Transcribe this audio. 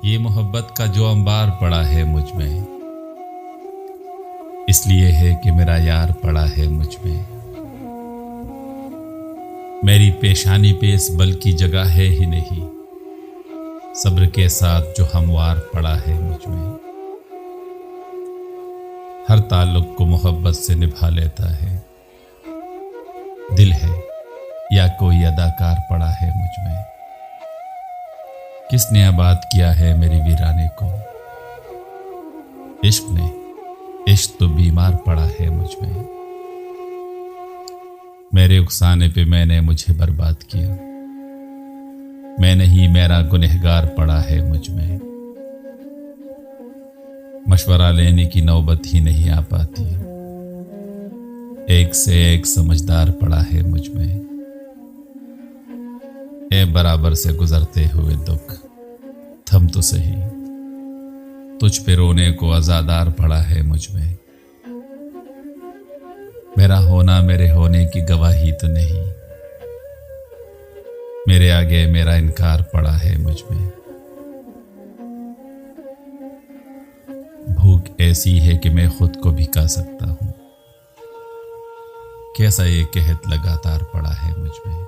ये मोहब्बत का जो अंबार पड़ा है मुझ में, इसलिए है कि मेरा यार पड़ा है मुझ में। मेरी पेशानी पे इस बल की जगह है ही नहीं, सब्र के साथ जो हमवार पड़ा है मुझ में। हर ताल्लुक को मोहब्बत से निभा लेता है, दिल है या कोई अदाकार पड़ा है मुझ में। किसने आबाद किया है मेरी वीराने को, इश्क ने, इश्क तो बीमार पड़ा है मुझ में। मेरे उकसाने पे मैंने मुझे बर्बाद किया, मैं नहीं मेरा गुनहगार पड़ा है मुझ में। मशवरा लेने की नौबत ही नहीं आ पाती, एक से एक समझदार पड़ा है मुझ में। ए बराबर से गुजरते हुए दुख थम तो सही, तुझ पे रोने को आजादार पड़ा है मुझ में। मेरा होना मेरे होने की गवाही तो नहीं, मेरे आगे मेरा इनकार पड़ा है मुझ में। भूख ऐसी है कि मैं खुद को भी खा सकता हूं, कैसा ये कहत लगातार पड़ा है मुझ में।